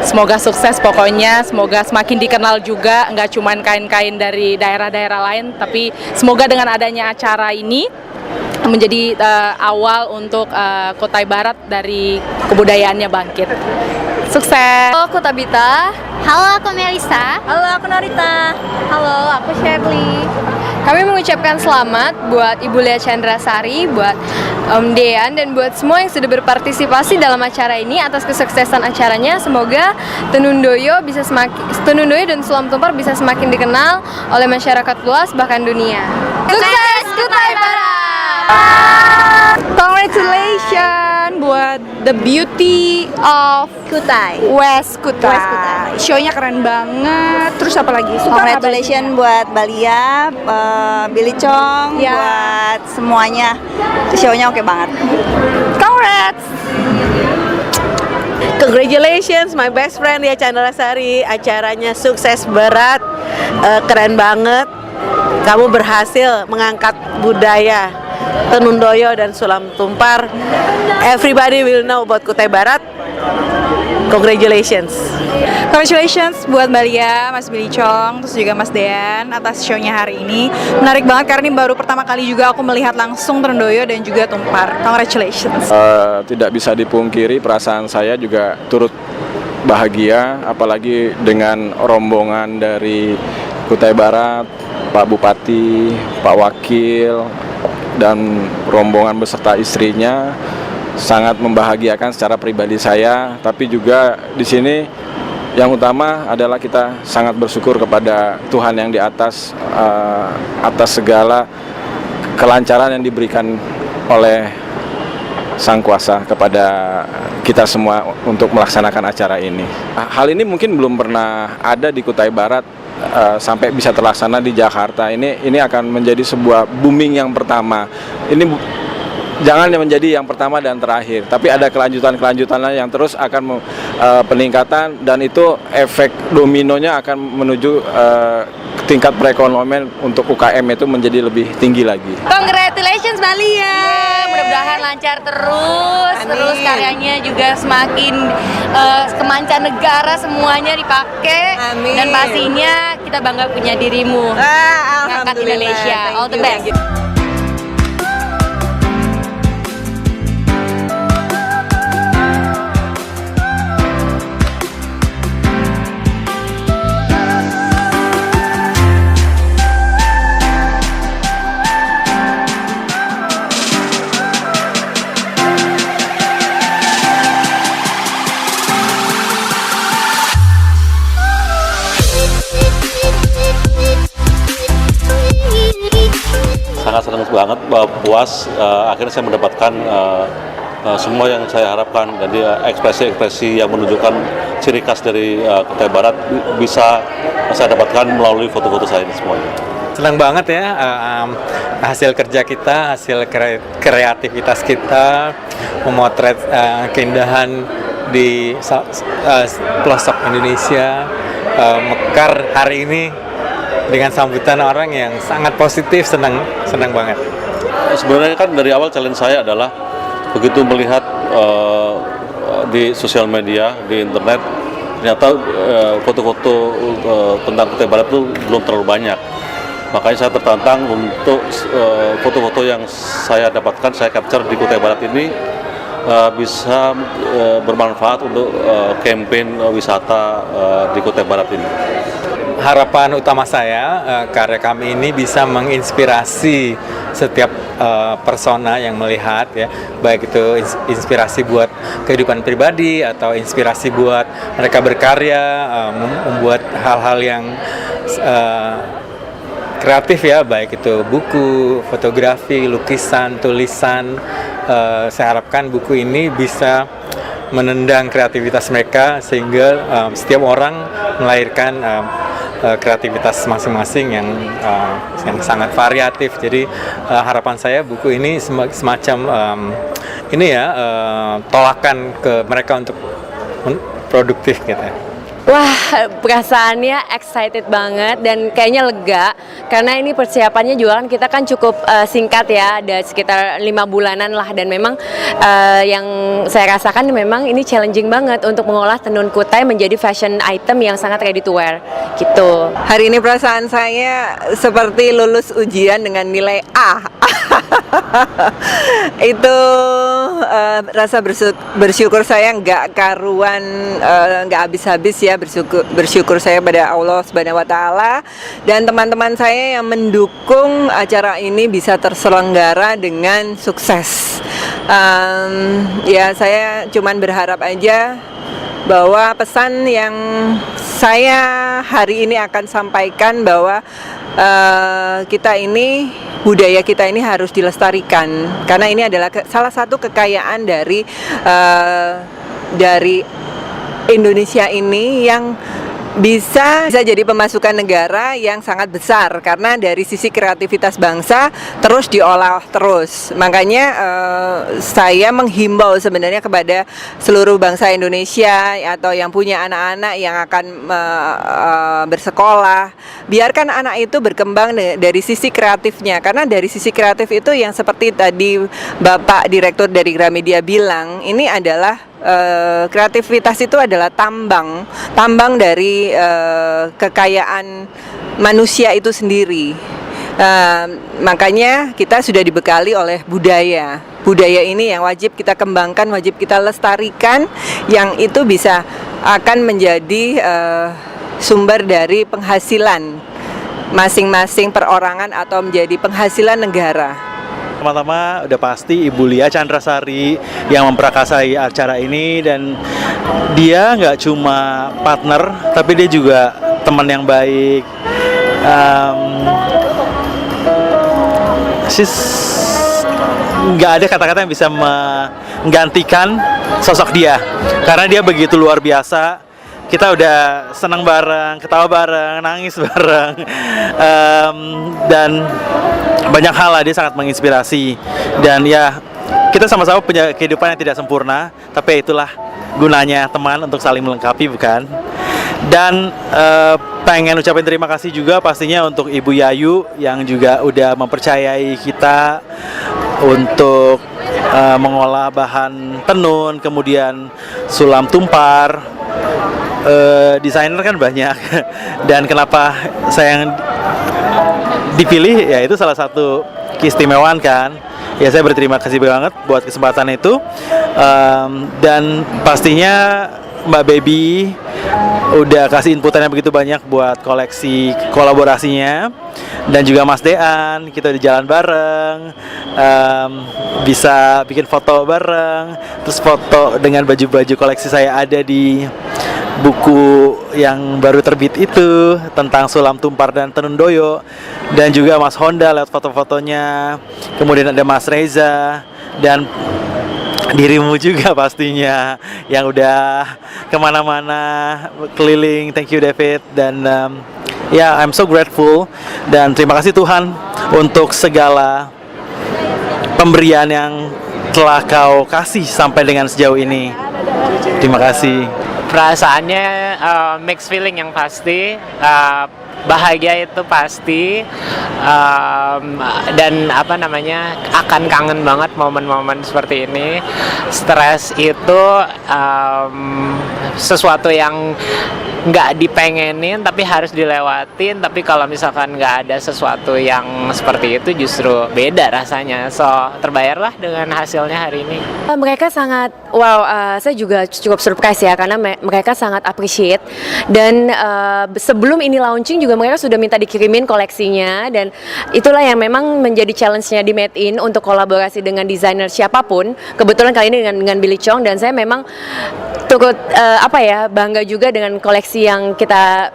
Semoga sukses pokoknya, semoga semakin dikenal juga, nggak cuman kain-kain dari daerah-daerah lain, tapi semoga dengan adanya acara ini menjadi awal untuk Kutai Barat dari kebudayaannya bangkit. Sukses! Halo, aku Tabita. Halo, aku Melisa. Halo, aku Norita. Halo, aku Shirley. Kami mengucapkan selamat buat Ibu Lia Chandra-Sari, buat Om Dean, dan buat semua yang sudah berpartisipasi dalam acara ini atas kesuksesan acaranya. Semoga Tenundoyo dan Sulam Tumpar bisa semakin dikenal oleh masyarakat luas bahkan dunia. Sukses Kutai Barat! Congratulations buat The Beauty of West Kutai. Show-nya keren banget. Terus apa lagi? Congratulations buat Balia, Billy Chong, buat semuanya. Show-nya oke banget. Congrats! Congratulations my best friend Lia Chandra-Sari, acaranya sukses berat, keren banget. Kamu berhasil mengangkat budaya Tenundoyo dan Sulam Tumpar. Everybody will know about Kutai Barat. Congratulations. Congratulations buat Mbak Lia, Mas Billy Chong, terus juga Mas Dean atas show-nya hari ini. Menarik banget karena ini baru pertama kali juga aku melihat langsung Tenundoyo dan juga Tumpar. Congratulations. Tidak bisa dipungkiri perasaan saya juga turut bahagia, apalagi dengan rombongan dari Kutai Barat, Pak Bupati, Pak Wakil, dan rombongan beserta istrinya sangat membahagiakan secara pribadi saya, tapi juga di sini Yang utama adalah kita sangat bersyukur kepada Tuhan yang di atas, atas segala kelancaran yang diberikan oleh Sang Kuasa kepada kita semua untuk melaksanakan acara ini. Hal ini mungkin belum pernah ada di Kutai Barat sampai bisa terlaksana di Jakarta. Ini akan menjadi sebuah booming yang pertama. Ini jangan menjadi yang pertama dan terakhir, tapi ada kelanjutan-kelanjutannya yang terus akan peningkatan, dan itu efek dominonya akan menuju tingkat perekonomian untuk UKM itu menjadi lebih tinggi lagi. Congratulations Balia, mudah-mudahan lancar terus karyanya juga semakin kemancanegara, semuanya dipakai. Amin. Dan pastinya kita bangga punya dirimu, ngangkat Indonesia. All the best. Sangat senang banget, puas. Akhirnya saya mendapatkan semua yang saya harapkan. Jadi ekspresi-ekspresi yang menunjukkan ciri khas dari Kutai Barat bisa saya dapatkan melalui foto-foto saya ini semuanya. Senang banget ya, hasil kerja kita, hasil kreativitas kita memotret keindahan di pelosok Indonesia, mekar hari ini dengan sambutan orang yang sangat positif. Senang banget. Sebenarnya kan dari awal challenge saya adalah begitu melihat di sosial media, di internet, ternyata foto-foto tentang Kutai Barat itu belum terlalu banyak. Makanya saya tertantang untuk foto-foto yang saya dapatkan, saya capture di Kutai Barat ini bisa bermanfaat untuk campaign wisata di Kutai Barat ini. Harapan utama saya, karya kami ini bisa menginspirasi setiap persona yang melihat ya, baik itu inspirasi buat kehidupan pribadi atau inspirasi buat mereka berkarya, membuat hal-hal yang kreatif ya, baik itu buku, fotografi, lukisan, tulisan. Saya harapkan buku ini bisa menendang kreativitas mereka sehingga setiap orang melahirkan kreativitas masing-masing yang sangat variatif. Jadi harapan saya buku ini semacam tolakan ke mereka untuk produktif gitu. Wah, perasaannya excited banget dan kayaknya lega karena ini persiapannya juga kan kita kan cukup singkat ya, ada sekitar 5 bulanan lah, dan memang yang saya rasakan memang ini challenging banget untuk mengolah tenun Kutai menjadi fashion item yang sangat ready to wear gitu. Hari ini perasaan saya seperti lulus ujian dengan nilai A. Itu rasa bersyukur saya nggak karuan, nggak habis-habis ya. Bersyukur saya pada Allah Subhanahu wa Ta'ala dan teman-teman saya yang mendukung acara ini bisa terselenggara dengan sukses. Ya, saya cuman berharap aja bahwa pesan yang saya hari ini akan sampaikan bahwa budaya kita ini harus dilestarikan karena ini adalah salah satu kekayaan dari Indonesia ini yang bisa jadi pemasukan negara yang sangat besar karena dari sisi kreativitas bangsa terus diolah terus. Makanya saya menghimbau sebenarnya kepada seluruh bangsa Indonesia atau yang punya anak-anak yang akan bersekolah, biarkan anak itu berkembang dari sisi kreatifnya, karena dari sisi kreatif itu yang seperti tadi Bapak Direktur dari Gramedia bilang, ini adalah kreativitas itu adalah tambang dari kekayaan manusia itu sendiri. Makanya kita sudah dibekali oleh budaya ini yang wajib kita kembangkan, wajib kita lestarikan, yang itu bisa akan menjadi sumber dari penghasilan masing-masing perorangan atau menjadi penghasilan negara. pertama-tama udah pasti Ibu Lia Chandrasari yang memprakarsai acara ini, dan dia nggak cuma partner tapi dia juga teman yang baik. Nggak ada kata-kata yang bisa menggantikan sosok dia, karena dia begitu luar biasa. Kita udah senang bareng, ketawa bareng, nangis bareng, dan banyak hal lah. Dia sangat menginspirasi, dan ya kita sama-sama punya kehidupan yang tidak sempurna, tapi itulah gunanya teman, untuk saling melengkapi, bukan? Dan pengen ucapin terima kasih juga pastinya untuk Ibu Yayu yang juga udah mempercayai kita untuk mengolah bahan tenun, kemudian sulam tumpar. Desainer kan banyak, dan kenapa saya yang dipilih, ya itu salah satu keistimewaan kan. Ya saya berterima kasih banget buat kesempatan itu, dan pastinya Mbak Baby udah kasih inputannya begitu banyak buat koleksi kolaborasinya, dan juga Mas Dean, kita udah jalan bareng, bisa bikin foto bareng, terus foto dengan baju-baju koleksi saya ada di buku yang baru terbit itu tentang sulam tumpar dan tenun doyo, dan juga Mas Honda lewat foto-fotonya, kemudian ada Mas Reza, dan dirimu juga pastinya yang udah kemana-mana keliling. Thank you David, dan ya I'm so grateful, dan terima kasih Tuhan untuk segala pemberian yang telah kau kasih sampai dengan sejauh ini. Terima kasih. Perasaannya mixed feeling yang pasti, bahagia itu pasti, dan akan kangen banget momen-momen seperti ini. Stres itu sesuatu yang nggak dipengenin tapi harus dilewatin, tapi kalau misalkan nggak ada sesuatu yang seperti itu justru beda rasanya. So terbayarlah dengan hasilnya hari ini. Mereka sangat saya juga cukup surprise ya, karena mereka sangat appreciate, dan sebelum ini launching juga mereka sudah minta dikirimin koleksinya, dan itulah yang memang menjadi challenge-nya di Made In untuk kolaborasi dengan desainer siapapun. Kebetulan kali ini dengan Billy Chong, dan saya memang turut bangga juga dengan koleksi yang kita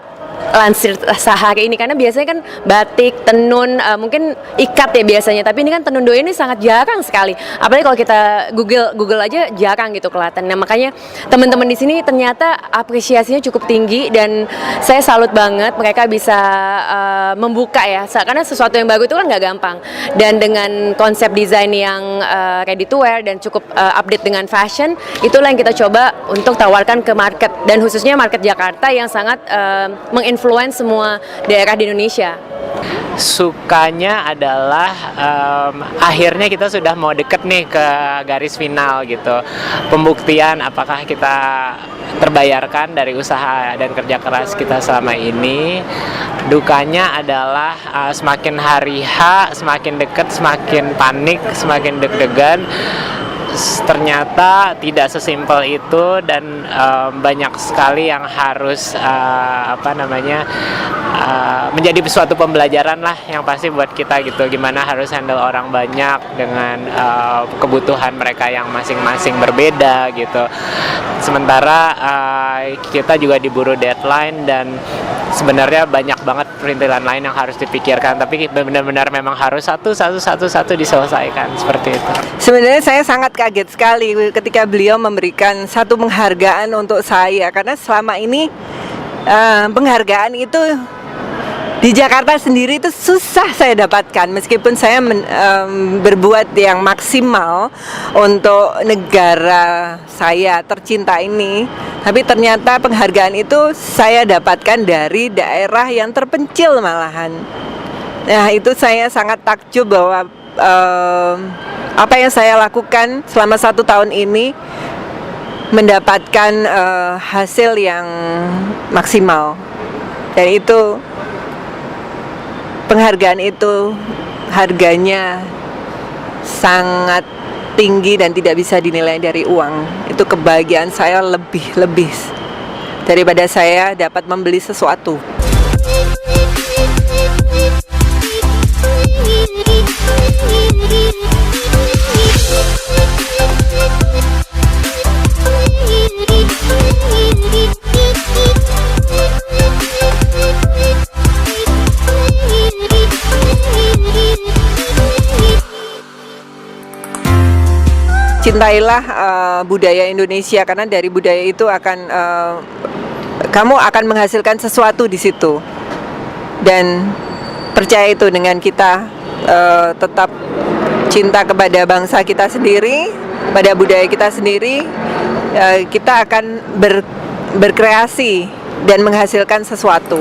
lansir sehari ini, karena biasanya kan batik, tenun, mungkin ikat ya biasanya, tapi ini kan tenun doyo ini sangat jarang sekali, apalagi kalau kita Google aja jarang gitu kelihatan. Nah makanya teman-teman di sini ternyata apresiasinya cukup tinggi, dan saya salut banget mereka bisa membuka ya, karena sesuatu yang baru itu kan nggak gampang, dan dengan konsep desain yang ready to wear dan cukup update dengan fashion, itulah yang kita coba untuk tawarkan ke market, dan khususnya market Jakarta yang sangat menginfluence semua daerah di Indonesia. Sukanya adalah akhirnya kita sudah mau deket nih ke garis final gitu. Pembuktian apakah kita terbayarkan dari usaha dan kerja keras kita selama ini. Dukanya adalah semakin hari H, semakin deket, semakin panik, semakin deg-degan. Ternyata tidak sesimpel itu, dan banyak sekali yang harus menjadi suatu pembelajaran lah yang pasti buat kita gitu, gimana harus handle orang banyak dengan kebutuhan mereka yang masing-masing berbeda gitu. Sementara kita juga diburu deadline, dan sebenarnya banyak banget perintilan lain yang harus dipikirkan, tapi benar-benar memang harus satu diselesaikan seperti itu. Sebenarnya saya sangat kaget sekali ketika beliau memberikan satu penghargaan untuk saya, karena selama ini penghargaan itu di Jakarta sendiri itu susah saya dapatkan, meskipun saya berbuat yang maksimal untuk negara saya tercinta ini, tapi ternyata penghargaan itu saya dapatkan dari daerah yang terpencil malahan. Nah itu saya sangat takjub bahwa apa yang saya lakukan selama 1 tahun ini mendapatkan hasil yang maksimal, dan itu penghargaan itu harganya sangat tinggi dan tidak bisa dinilai dari uang. Itu kebahagiaan saya lebih daripada saya dapat membeli sesuatu. We'll be right back. Cintailah budaya Indonesia, karena dari budaya itu kamu akan menghasilkan sesuatu di situ. Dan percaya itu, dengan kita tetap cinta kepada bangsa kita sendiri, pada budaya kita sendiri, kita akan berkreasi dan menghasilkan sesuatu.